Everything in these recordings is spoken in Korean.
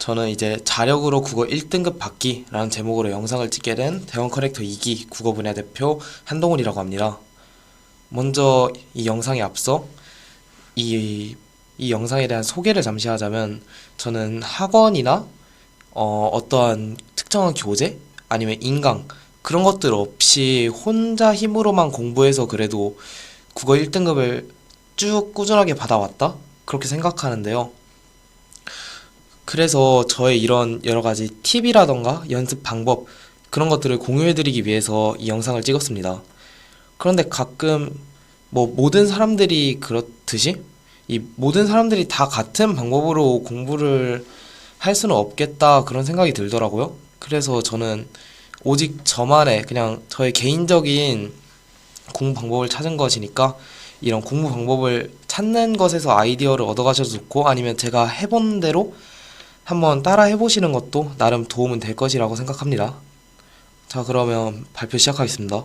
저는 이제 자력으로 국어 1등급 받기라는 제목으로 영상을 찍게 된 대원 커렉터 2기 국어 분야 대표 한동훈이라고 합니다. 먼저 이 영상에 앞서 이 영상에 대한 소개를 잠시 하자면, 저는 학원이나 어떠한 특정한 교재 아니면 인강 그런 것들 없이 혼자 힘으로만 공부해서 그래도 국어 1등급을 쭉 꾸준하게 받아왔다? 그렇게 생각하는데요. 그래서 저의 이런 여러 가지 팁이라던가 연습 방법 그런 것들을 공유해드리기 위해서 이 영상을 찍었습니다. 그런데 가끔 모든 사람들이 그렇듯이 이 모든 사람들이 다 같은 방법으로 공부를 할 수는 없겠다 그런 생각이 들더라고요. 그래서 저는 오직 저만의 그냥 저의 개인적인 공부 방법을 찾은 것이니까, 이런 공부 방법을 찾는 것에서 아이디어를 얻어가셔도 좋고, 아니면 제가 해본 대로 한번 따라 해보시는 것도 나름 도움은 될 것이라고 생각합니다. 자, 그러면 발표 시작하겠습니다.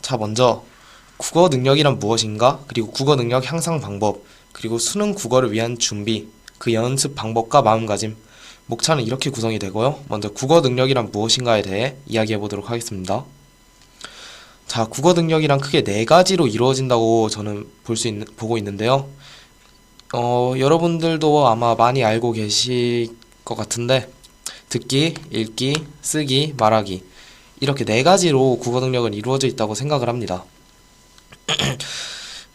자, 먼저 국어 능력이란 무엇인가, 그리고 국어 능력 향상 방법, 그리고 수능 국어를 위한 준비, 그 연습 방법과 마음가짐, 목차는 이렇게 구성이 되고요. 먼저 국어 능력이란 무엇인가에 대해 이야기해 보도록 하겠습니다. 자, 국어 능력이란 크게 네 가지로 이루어진다고 저는 보고 있는데요. 여러분들도 아마 많이 알고 계실 것 같은데, 듣기, 읽기, 쓰기, 말하기, 이렇게 네 가지로 국어 능력은 이루어져 있다고 생각을 합니다.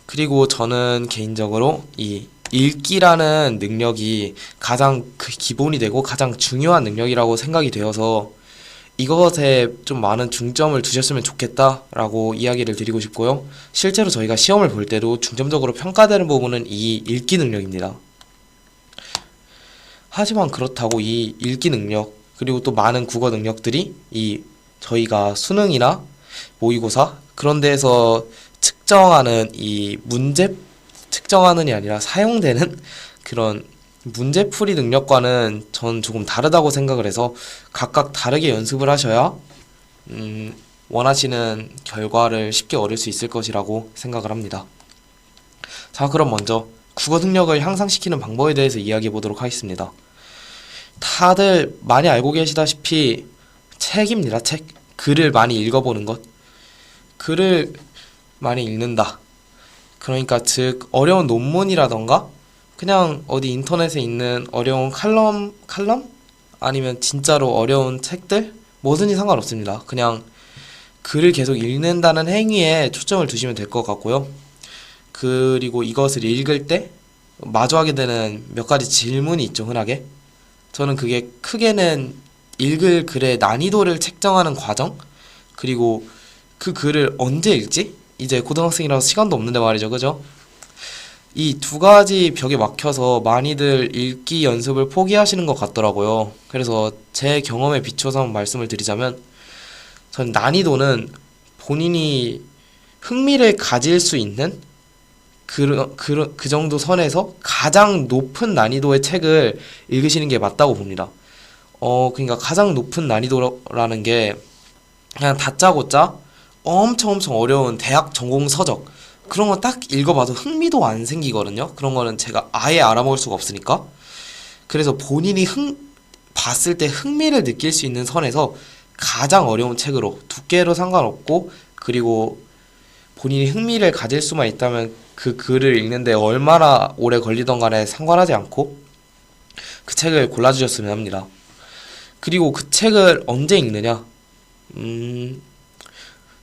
그리고 저는 개인적으로 이 읽기라는 능력이 가장 기본이 되고 가장 중요한 능력이라고 생각이 되어서 이것에 좀 많은 중점을 두셨으면 좋겠다라고 이야기를 드리고 싶고요. 실제로 저희가 시험을 볼 때도 중점적으로 평가되는 부분은 이 읽기 능력입니다. 하지만 그렇다고 이 읽기 능력, 그리고 또 많은 국어 능력들이 이 저희가 수능이나 모의고사 그런 데에서 측정하는 이 측정하는이 아니라 사용되는 그런 문제풀이 능력과는 전 조금 다르다고 생각을 해서, 각각 다르게 연습을 하셔야 원하시는 결과를 쉽게 얻을 수 있을 것이라고 생각을 합니다. 자, 그럼 먼저 국어 능력을 향상시키는 방법에 대해서 이야기해 보도록 하겠습니다. 다들 많이 알고 계시다시피 책입니다. 책. 글을 많이 읽어보는 것. 글을 많이 읽는다. 그러니까 즉 어려운 논문이라던가 그냥 어디 인터넷에 있는 어려운 칼럼? 아니면 진짜로 어려운 책들? 뭐든지 상관없습니다. 그냥 글을 계속 읽는다는 행위에 초점을 두시면 될 것 같고요. 그리고 이것을 읽을 때 마주하게 되는 몇 가지 질문이 있죠, 흔하게. 저는 그게 크게는 읽을 글의 난이도를 책정하는 과정? 그리고 그 글을 언제 읽지? 이제 고등학생이라서 시간도 없는데 말이죠, 그죠? 이 두 가지 벽에 막혀서 많이들 읽기 연습을 포기하시는 것 같더라고요. 그래서 제 경험에 비춰서 한번 말씀을 드리자면, 전 난이도는 본인이 흥미를 가질 수 있는 그 정도 선에서 가장 높은 난이도의 책을 읽으시는 게 맞다고 봅니다. 그러니까 가장 높은 난이도라는 게 그냥 다짜고짜 엄청 어려운 대학 전공 서적 그런 건 딱 읽어봐도 흥미도 안 생기거든요. 그런 거는 제가 아예 알아먹을 수가 없으니까. 그래서 본인이 봤을 때 흥미를 느낄 수 있는 선에서 가장 어려운 책으로, 두께로 상관없고, 그리고 본인이 흥미를 가질 수만 있다면 그 글을 읽는데 얼마나 오래 걸리던 간에 상관하지 않고 그 책을 골라주셨으면 합니다. 그리고 그 책을 언제 읽느냐?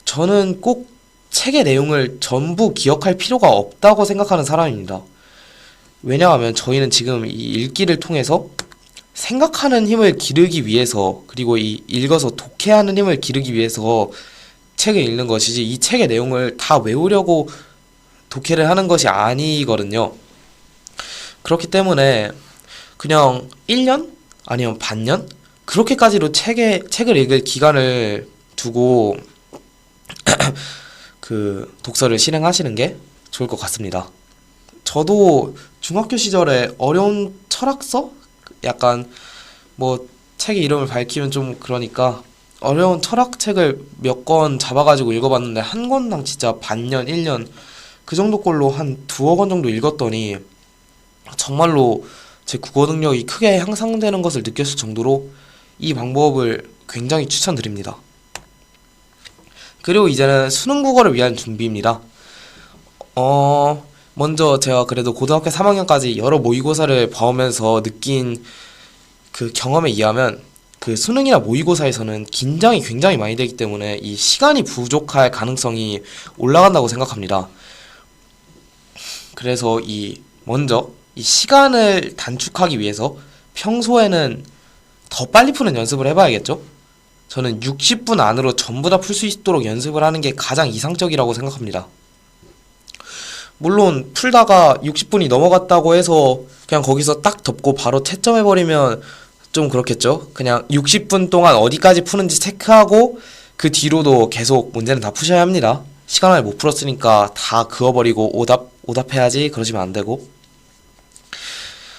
저는 꼭 책의 내용을 전부 기억할 필요가 없다고 생각하는 사람입니다. 왜냐하면 저희는 지금 이 읽기를 통해서 생각하는 힘을 기르기 위해서, 그리고 이 읽어서 독해하는 힘을 기르기 위해서 책을 읽는 것이지, 이 책의 내용을 다 외우려고 독해를 하는 것이 아니거든요. 그렇기 때문에 그냥 1년? 아니면 반년? 그렇게까지로 책을 읽을 기간을 두고 그 독서를 실행하시는 게 좋을 것 같습니다. 저도 중학교 시절에 어려운 철학서? 약간 책의 이름을 밝히면 좀 그러니까 어려운 철학책을 몇 권 잡아가지고 읽어봤는데 한 권당 진짜 반년, 1년 그 정도 꼴로 한 두어 권 정도 읽었더니 정말로 제 국어 능력이 크게 향상되는 것을 느꼈을 정도로 이 방법을 굉장히 추천드립니다. 그리고 이제는 수능 국어를 위한 준비입니다. 먼저 제가 그래도 고등학교 3학년까지 여러 모의고사를 봐오면서 느낀 그 경험에 의하면 그 수능이나 모의고사에서는 긴장이 굉장히 많이 되기 때문에 이 시간이 부족할 가능성이 올라간다고 생각합니다. 그래서 먼저 이 시간을 단축하기 위해서 평소에는 더 빨리 푸는 연습을 해봐야겠죠? 저는 60분 안으로 전부 다 풀 수 있도록 연습을 하는 게 가장 이상적이라고 생각합니다. 물론 풀다가 60분이 넘어갔다고 해서 그냥 거기서 딱 덮고 바로 채점해버리면 좀 그렇겠죠? 그냥 60분 동안 어디까지 푸는지 체크하고 그 뒤로도 계속 문제는 다 푸셔야 합니다. 시간 안에 못 풀었으니까 다 그어버리고 오답해야지 그러시면 안 되고.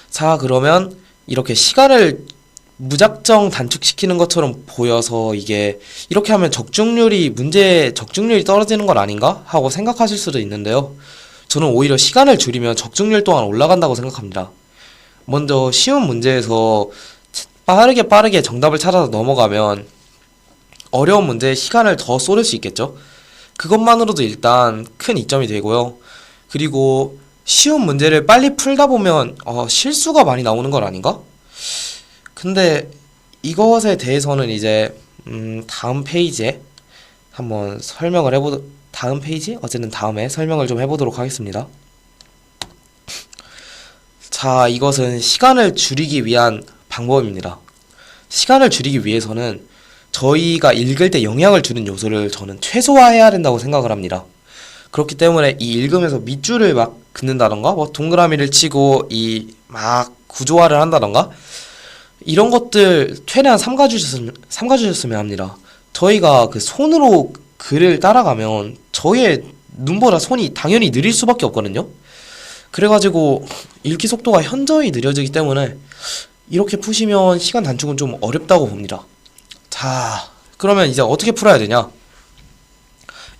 자, 그러면 이렇게 시간을 무작정 단축시키는 것처럼 보여서 이게 이렇게 하면 문제 적중률이 떨어지는 건 아닌가? 하고 생각하실 수도 있는데요. 저는 오히려 시간을 줄이면 적중률 또한 올라간다고 생각합니다. 먼저 쉬운 문제에서 빠르게 정답을 찾아서 넘어가면 어려운 문제에 시간을 더 쏟을 수 있겠죠? 그것만으로도 일단 큰 이점이 되고요. 그리고 쉬운 문제를 빨리 풀다 보면 실수가 많이 나오는 건 아닌가? 근데 이것에 대해서는 이제 다음 페이지에 한번 다음 페이지? 어쨌든 다음에 설명을 좀 해보도록 하겠습니다. 자, 이것은 시간을 줄이기 위한 방법입니다. 시간을 줄이기 위해서는 저희가 읽을 때 영향을 주는 요소를 저는 최소화해야 된다고 생각을 합니다. 그렇기 때문에 이 읽으면서 밑줄을 막 긋는다던가 뭐 동그라미를 치고 막 구조화를 한다던가 이런 것들 최대한 삼가주셨으면 합니다. 저희가 그 손으로 글을 따라가면 저희의 눈보다 손이 당연히 느릴 수밖에 없거든요. 그래가지고 읽기 속도가 현저히 느려지기 때문에 이렇게 푸시면 시간 단축은 좀 어렵다고 봅니다. 자, 그러면 이제 어떻게 풀어야 되냐?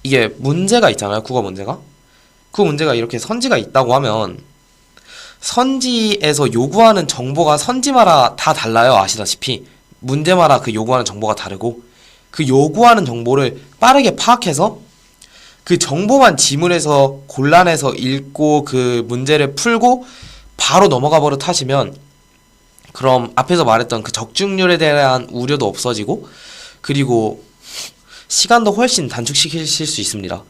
이게 문제가 있잖아요, 국어 문제가. 그 문제가 이렇게 선지가 있다고 하면 선지에서 요구하는 정보가 선지마다 다 달라요. 아시다시피 문제마다 그 요구하는 정보가 다르고 그 요구하는 정보를 빠르게 파악해서 그 정보만 지문에서 골라내서 읽고 그 문제를 풀고 바로 넘어가 버릇 하시면 그럼 앞에서 말했던 그 적중률에 대한 우려도 없어지고 그리고 시간도 훨씬 단축시키실 수 있습니다.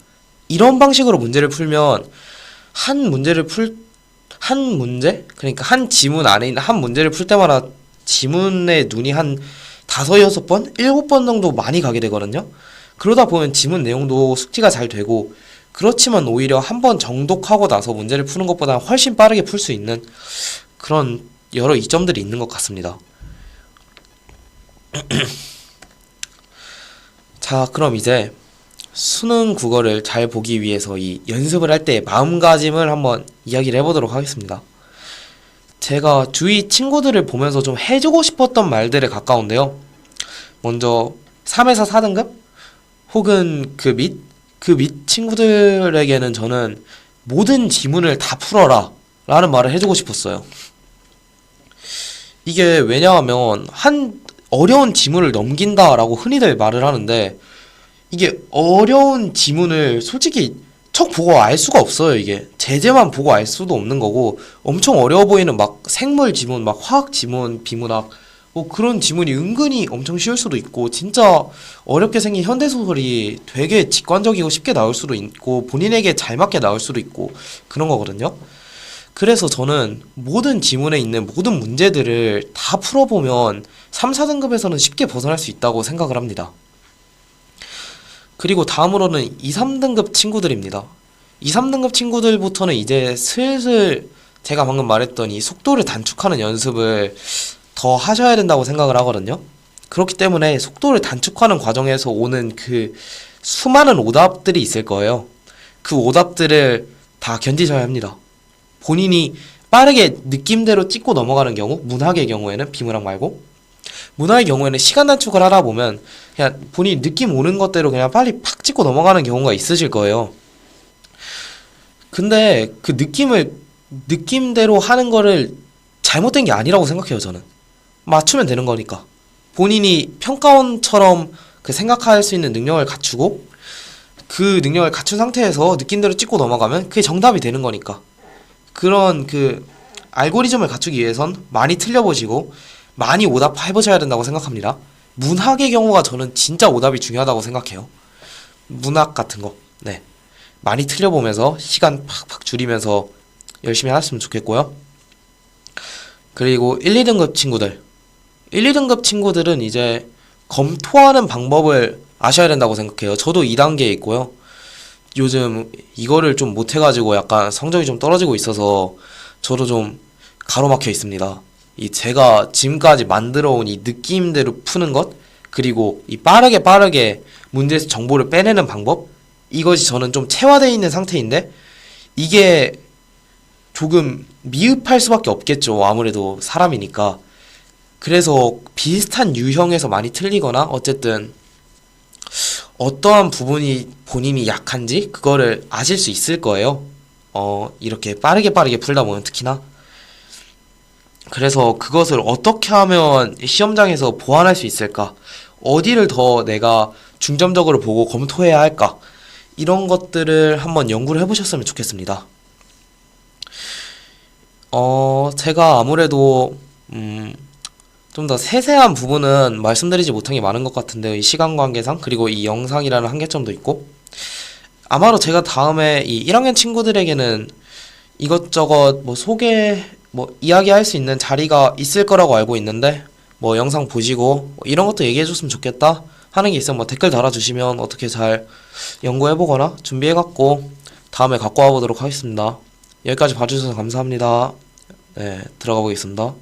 이런 방식으로 문제를 풀면 그러니까 한 지문 안에 있는 한 문제를 풀 때마다 지문에 눈이 한 5, 6번, 7번 정도 많이 가게 되거든요. 그러다 보면 지문 내용도 숙지가 잘 되고 그렇지만 오히려 한 번 정독하고 나서 문제를 푸는 것보다 훨씬 빠르게 풀 수 있는 그런 여러 이점들이 있는 것 같습니다. 자, 그럼 이제 수능 국어를 잘 보기 위해서 이 연습을 할 때의 마음가짐을 한번 이야기를 해보도록 하겠습니다. 제가 주위 친구들을 보면서 좀 해주고 싶었던 말들에 가까운데요. 먼저 3에서 4등급? 혹은 그 밑 친구들에게는 저는 모든 지문을 다 풀어라 라는 말을 해주고 싶었어요. 이게 왜냐하면 어려운 지문을 넘긴다라고 흔히들 말을 하는데 이게 어려운 지문을 솔직히 척 보고 알 수가 없어요. 이게 제재만 보고 알 수도 없는 거고 엄청 어려워 보이는 막 생물 지문, 막 화학 지문, 비문학 뭐 그런 지문이 은근히 엄청 쉬울 수도 있고 진짜 어렵게 생긴 현대소설이 되게 직관적이고 쉽게 나올 수도 있고 본인에게 잘 맞게 나올 수도 있고 그런 거거든요. 그래서 저는 모든 지문에 있는 모든 문제들을 다 풀어보면 3, 4등급에서는 쉽게 벗어날 수 있다고 생각을 합니다. 그리고 다음으로는 2, 3등급 친구들입니다. 2, 3등급 친구들부터는 이제 슬슬 제가 방금 말했던 이 속도를 단축하는 연습을 더 하셔야 된다고 생각을 하거든요. 그렇기 때문에 속도를 단축하는 과정에서 오는 그 수많은 오답들이 있을 거예요. 그 오답들을 다 견디셔야 합니다. 본인이 빠르게 느낌대로 찍고 넘어가는 경우, 문학의 경우에는 비문학 말고 문학의 경우에는 시간 단축을 하다 보면 그냥 본인이 느낌 오는 것대로 그냥 빨리 팍 찍고 넘어가는 경우가 있으실 거예요. 근데 그 느낌을 느낌대로 하는 거를 잘못된 게 아니라고 생각해요, 저는. 맞추면 되는 거니까. 본인이 평가원처럼 그 생각할 수 있는 능력을 갖추고 그 능력을 갖춘 상태에서 느낌대로 찍고 넘어가면 그게 정답이 되는 거니까. 그런 그 알고리즘을 갖추기 위해선 많이 틀려보시고 많이 오답해보셔야 된다고 생각합니다. 문학의 경우가 저는 진짜 오답이 중요하다고 생각해요. 문학 같은 거. 네. 많이 틀려보면서 시간 팍팍 줄이면서 열심히 하셨으면 좋겠고요. 그리고 1, 2등급 친구들. 1, 2등급 친구들은 이제 검토하는 방법을 아셔야 된다고 생각해요. 저도 2단계에 있고요. 요즘 이거를 좀 못해가지고 약간 성적이 좀 떨어지고 있어서 저도 좀 가로막혀 있습니다. 이 제가 지금까지 만들어온 이 느낌대로 푸는 것, 그리고 이 빠르게 문제에서 정보를 빼내는 방법, 이것이 저는 좀 체화되어 있는 상태인데 이게 조금 미흡할 수밖에 없겠죠. 아무래도 사람이니까. 그래서 비슷한 유형에서 많이 틀리거나 어쨌든 어떠한 부분이 본인이 약한지 그거를 아실 수 있을 거예요. 이렇게 빠르게 풀다 보면 특히나. 그래서 그것을 어떻게 하면 시험장에서 보완할 수 있을까? 어디를 더 내가 중점적으로 보고 검토해야 할까? 이런 것들을 한번 연구를 해보셨으면 좋겠습니다. 제가 아무래도 좀 더 세세한 부분은 말씀드리지 못한 게 많은 것 같은데 이 시간 관계상 그리고 이 영상이라는 한계점도 있고 아마도 제가 다음에 이 1학년 친구들에게는 이것저것 뭐 소개 뭐 이야기할 수 있는 자리가 있을 거라고 알고 있는데 뭐 영상 보시고 뭐 이런 것도 얘기해 줬으면 좋겠다 하는 게 있으면 뭐 댓글 달아주시면 어떻게 잘 연구해보거나 준비해갖고 다음에 갖고 와보도록 하겠습니다. 여기까지 봐주셔서 감사합니다. 네, 들어가 보겠습니다.